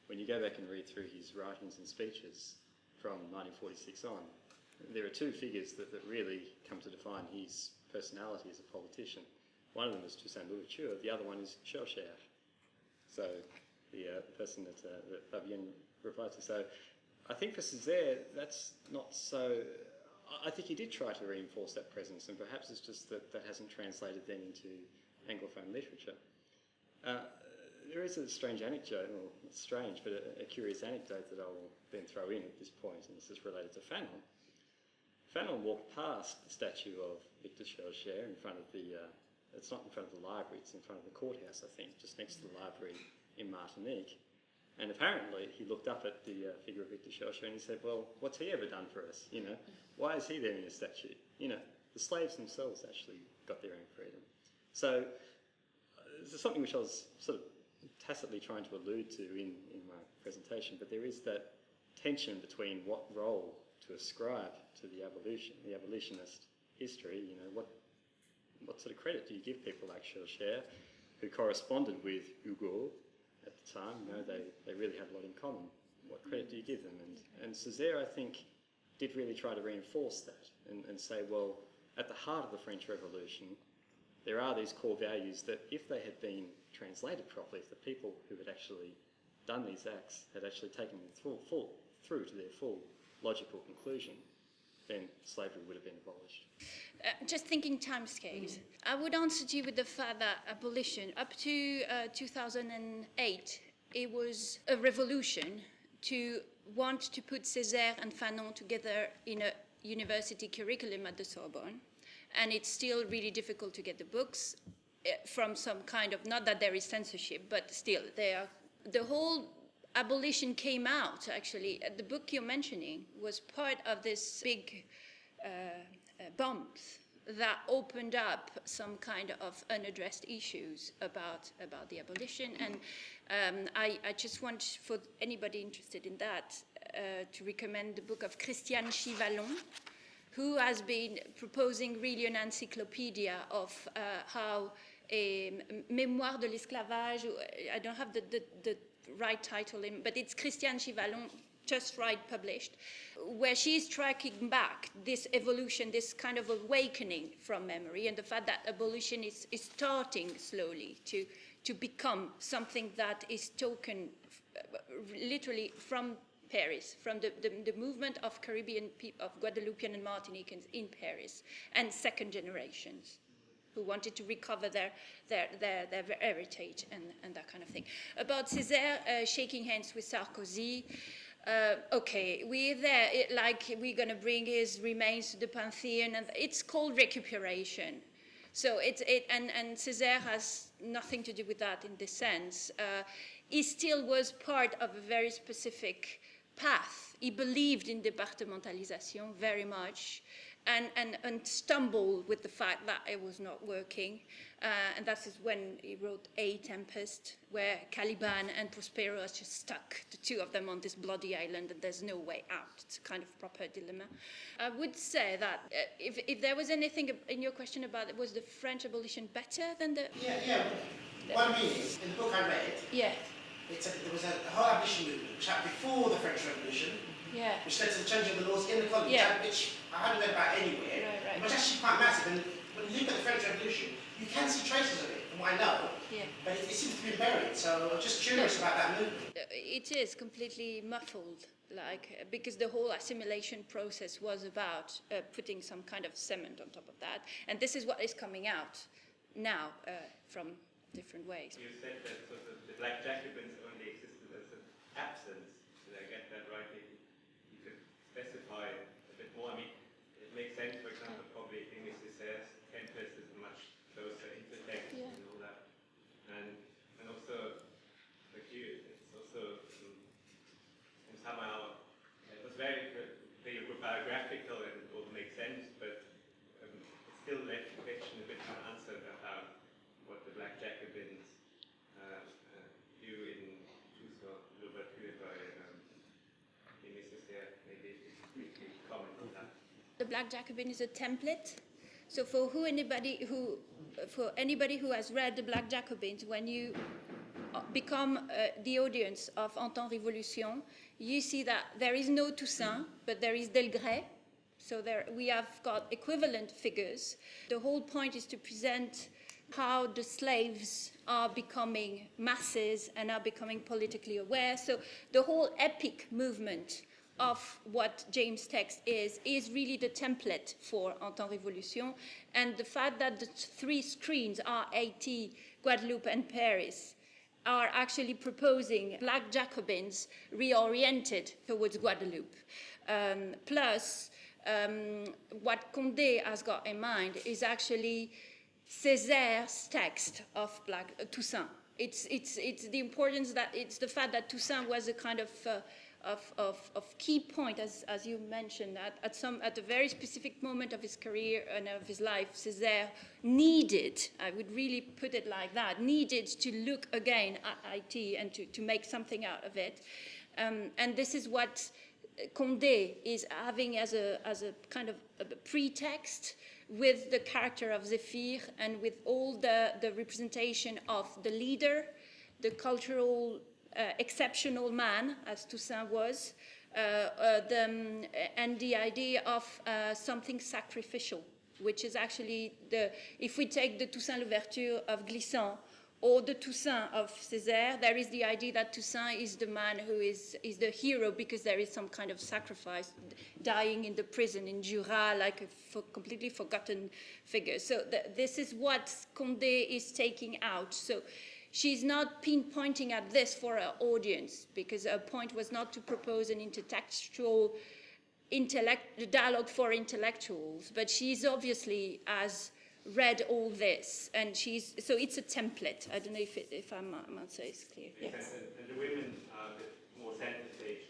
When you go back and read through his writings and speeches from 1946 on, there are two figures that really come to define his personality as a politician. One of them is Toussaint Louverture, the other one is C.L.R. So the person that Fabienne replied to. So I think for Césaire, that's not so. I think he did try to reinforce that presence, and perhaps it's just that hasn't translated then into Anglophone literature. There is a strange anecdote, well, not strange, but a curious anecdote that I'll then throw in at this point, and this is related to Fanon. Fanon walked past the statue of Victor C.L.R. in front of the, it's not in front of the library, it's in front of the courthouse, I think, just next to the library in Martinique. And apparently he looked up at the figure of Victor C.L.R. and he said, well, what's he ever done for us? Why is he there in a statue? The slaves themselves actually got their own freedom. So this is something which I was sort of tacitly trying to allude to in my presentation, but there is that tension between what role to ascribe to the abolitionist history. What sort of credit do you give people like C.L.R., who corresponded with Hugo at the time? They really had a lot in common. What credit do you give them? And Césaire, I think, did really try to reinforce that and say, well, at the heart of the French Revolution, there are these core values that if they had been translated properly, if the people who had actually done these acts had actually taken them through to their full logical conclusion, then slavery would have been abolished. Just thinking timescales, I would answer to you with the fact that abolition, up to 2008, it was a revolution to want to put Césaire and Fanon together in a university curriculum at the Sorbonne. And it's still really difficult to get the books from some kind of, not that there is censorship, but still, the whole abolition came out, actually. The book you're mentioning was part of this big bombs that opened up some kind of unaddressed issues about the abolition. And I just want, for anybody interested in that, to recommend the book of Christiane Chivalon, who has been proposing really an encyclopedia of how a Mémoire de l'esclavage, I don't have the right title, but it's Christiane Chivalon, just right published, where she's tracking back this evolution, this kind of awakening from memory, and the fact that abolition is starting slowly to become something that is taken literally from Paris, from the movement of Caribbean people, of Guadeloupean and Martinicans in Paris, and second generations who wanted to recover their heritage and that kind of thing. About Césaire shaking hands with Sarkozy, okay, we're there, we're going to bring his remains to the Pantheon, and it's called recuperation. So and Césaire has nothing to do with that in this sense. He still was part of a very specific path. He believed in departementalisation very much and stumbled with the fact that it was not working. And that is when he wrote A Tempest, where Caliban and Prospero are just stuck, the two of them on this bloody island, and there's no way out. It's a kind of proper dilemma. I would say that if there was anything in your question about was the French abolition better than the... Yeah. What I mean is, in the book I read, yeah. There was a whole abolition movement which happened before the French Revolution, yeah. which led to the change of the laws in the colonies, yeah. which I hadn't read about anywhere, right. It was actually quite massive. And when you look at the French Revolution, you can see traces of it, from what I know, yeah. but it seems to be buried, so I'm just curious about that movement. It is completely muffled, because the whole assimilation process was about putting some kind of cement on top of that, and this is what is coming out now from different ways. You said that sort of the Black Jacobins only existed as an absence. Did I get that right? You could specify a bit more. I mean, it makes sense, for example, probably Aimé Césaire's Tempest is much closer intertext and all that. And also, like you, it's also somehow, it was very biographical and it all makes sense, but it still left the question a bit unanswered about what the Black Jacobins do in Liverpool by Aimé Césaire. Maybe briefly comment on that. The Black Jacobin is a template. So for anybody who has read the Black Jacobins, when you become the audience of Anti-Revolution, you see that there is no Toussaint, but there is Delgrès. So we have got equivalent figures. The whole point is to present how the slaves are becoming masses and are becoming politically aware. So the whole epic movement of what James' text is really the template for Anti-Revolution. And the fact that the three screens are Haiti, Guadeloupe, and Paris are actually proposing Black Jacobins reoriented towards Guadeloupe. Plus, what Condé has got in mind is actually Césaire's text of Toussaint. It's the importance that it's the fact that Toussaint was a kind of key point, as you mentioned, at a very specific moment of his career and of his life. Césaire needed, I would really put it like that, needed to look again at Haiti and to make something out of it, and this is what Condé is having as a kind of a pretext with the character of Zéphyr and with all the representation of the leader, the cultural exceptional man, as Toussaint was, and the idea of something sacrificial, which is actually if we take the Toussaint Louverture of Glissant or the Toussaint of Césaire, there is the idea that Toussaint is the man who is the hero because there is some kind of sacrifice, dying in the prison in Jura, like a completely forgotten figure. So this is what Condé is taking out. So she's not pinpointing at this for her audience, because her point was not to propose an intertextual dialogue for intellectuals, but she's obviously has read all this, and so it's a template. I don't know if my answer is clear. Yes. And the women are a bit more center stage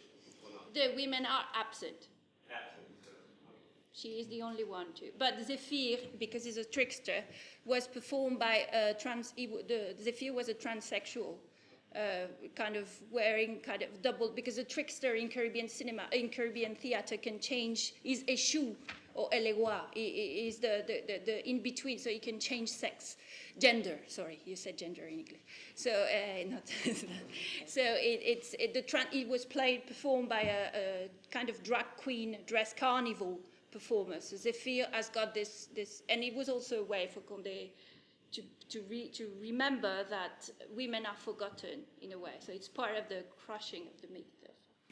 or not? The women are absent. Absent. She is the only one too. But Zephyr, because he's a trickster, was performed by Zephyr was a transsexual, kind of wearing kind of double, because a trickster in Caribbean cinema, in Caribbean theater can change, is échoue or éléois, is the in between, so he can change gender. Sorry, you said gender in English. So not so it was performed by a kind of drag queen dress carnival performer. So Zephyr has got this, and it was also a way for Condé to remember that women are forgotten in a way. So it's part of the crushing of the myth.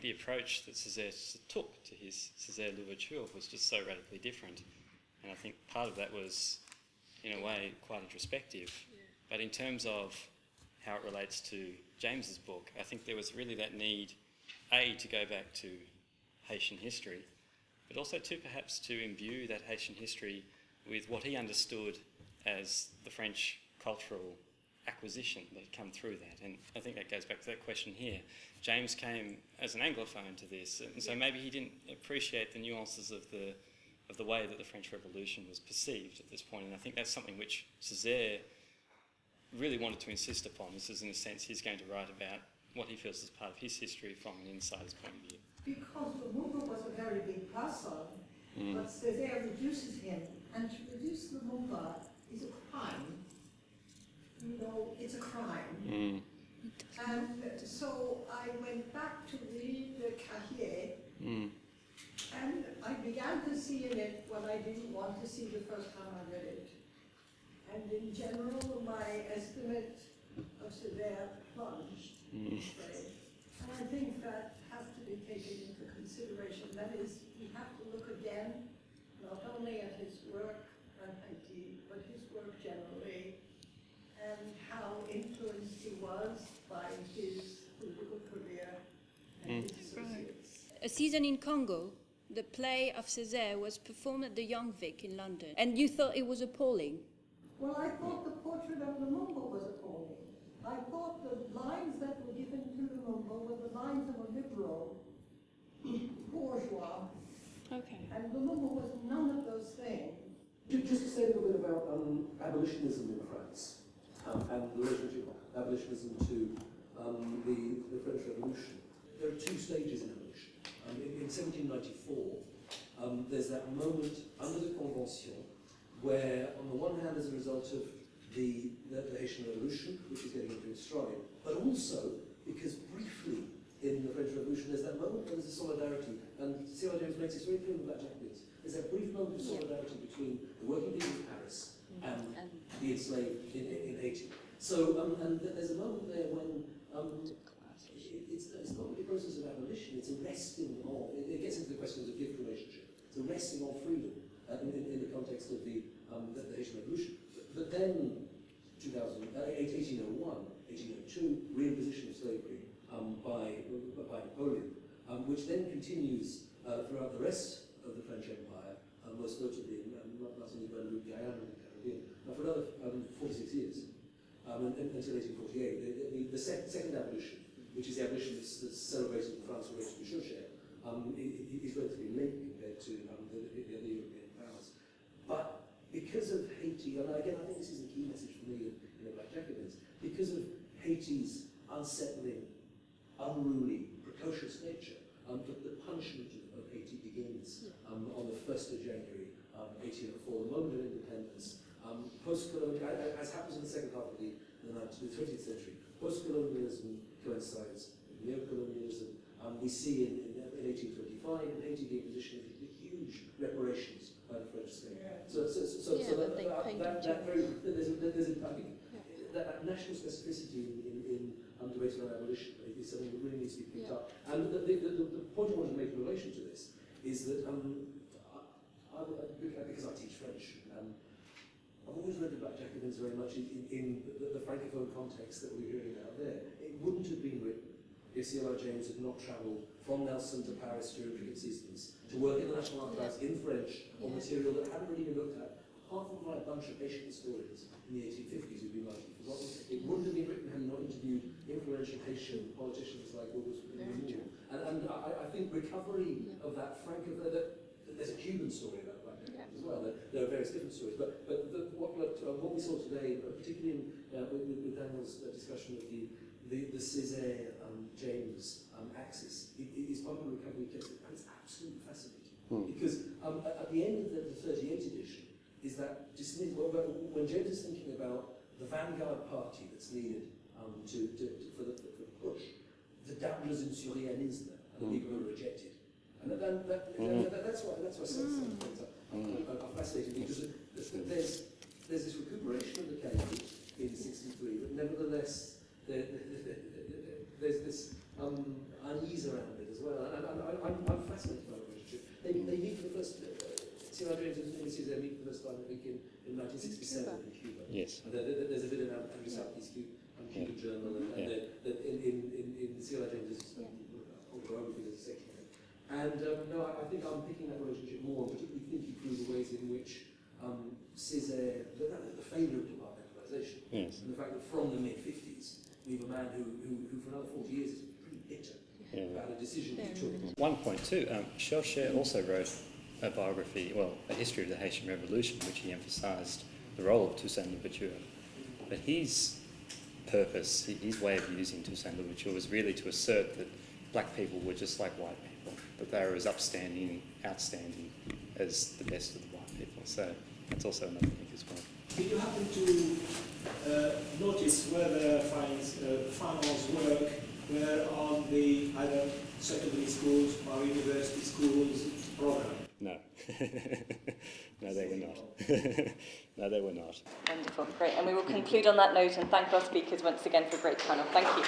The approach that Césaire took to his Césaire Louverture was just so radically different, and I think part of that was, in a way, quite introspective. Yeah. But in terms of how it relates to James's book, I think there was really that need, to go back to Haitian history, but also perhaps to imbue that Haitian history with what he understood as the French cultural acquisition that had come through that. And I think that goes back to that question here. James came as an Anglophone to this, and so maybe he didn't appreciate the nuances of the way that the French Revolution was perceived at this point, and I think that's something which Césaire really wanted to insist upon. This is, in a sense, he's going to write about what he feels is part of his history from an insider's point of view. Because Lumumba was a very big person, but Césaire reduces him, and to reduce Lumumba is a crime. You know, it's a crime. And so I went back to read the Carrier, and I began to see in it what I didn't want to see the first time I read it. And in general, my estimate of Césaire plunged. And I think that has to be taken into consideration. That is, we have to look again, not only at his work on Haiti, but his work generally, and how influenced he was by his political career and his associates. A Season in Congo, the play of Césaire, was performed at the Young Vic in London, and you thought it was appalling. Well, I thought the portrait of Lumumba was appalling. I thought the lines that were given to Lumumba were the lines of a liberal bourgeois. Okay. And Lumumba was none of those things. Just to say a little bit about abolitionism in France and the relationship of abolitionism to the French Revolution. There are two stages in abolition. In 1794, there's that moment under the Convention where, on the one hand, as a result of the Haitian Revolution, which is getting into its stride, but also because briefly in the French Revolution there's that moment where there's a solidarity, and C.L.R. makes this very clear in the Black Jacobins. There's that brief moment of solidarity between the working people of Paris and the enslaved in Haiti. So, and there's a moment there when it's not really a process of abolition, it's a wresting of, it gets into the questions of gift relationship, it's a wresting of freedom in the context of the Haitian Revolution. But then, 1801, 1802, reimposition of slavery by Napoleon, which then continues throughout the rest of the French Empire, most notably in Martinique, Guadeloupe, Guyana, and the Caribbean, for another 46 years, until 1848. The second abolition, which is the abolition that's celebrated in France related to Chauchet, is relatively late compared to the other European powers. But because of Haiti, and again I think this is the key message for me in the Black Jacobins, because of Haiti's unsettling, unruly, precocious nature, the punishment of Haiti begins on the 1st of January 1804, the moment of independence. Post-colonial, as happens in the second half of the 20th century, post-colonialism coincides with neocolonialism. We see in in 1825, and painted the imposition of the huge reparations by the French state. There's that national specificity in debates around abolition is something that really needs to be picked up. And the point I wanted to make in relation to this is that because I teach French, I've always read the Black Jacobins very much in the Francophone context that we're hearing out there. It wouldn't have been written if C.L.R. James had not travelled from Nelson to Paris during cricket seasons to work in the National Archives in French on material that hadn't really been looked at, apart from by a bunch of Haitian historians in the 1850s who'd been largely forgotten. It wouldn't have been written had he not interviewed influential Haitian politicians like Wilbur Moore. And I think recovery of that there's a Cuban story about Black Jacobins as well. There are various different stories, but what we saw today, particularly with Daniel's discussion of the Césaire James axis, is part of the recovery case, and it's absolutely fascinating because at the end of the 38 edition is that when James is thinking about the vanguard party that's needed for the push, the doubles in surréalisme and the people who are rejected. And that's why some things are fascinating, because there's this recuperation of the cave in 63, but nevertheless there's this unease around it as well. And I'm fascinated by the relationship. They meet for the first, C.L.R. James and Césaire meet for the first time, I think, in 1967 in Cuba. Yes. And there's a bit in Andrew Southeast Cuban Journal, and in C.L.R. James's autobiography, there's a section. And no, I think I'm picking that relationship more, particularly thinking through the ways in which Césaire, the failure of departmentalisation, and the fact that from the mid-50s, we have a man who for another 40 years is pretty bitter about a decision he took. One point too, C.L.R. also wrote a biography, a history of the Haitian Revolution, which he emphasised the role of Toussaint Louverture. But his purpose, his way of using Toussaint Louverture was really to assert that black people were just like white people, that they were as outstanding as the best of the white people. So that's also another thing as well. Did you happen to notice whether Fanon's work were on the either secondary schools or university schools program? No. No, they were not. No, they were not. Wonderful, great. And we will conclude on that note and thank our speakers once again for a great panel. Thank you.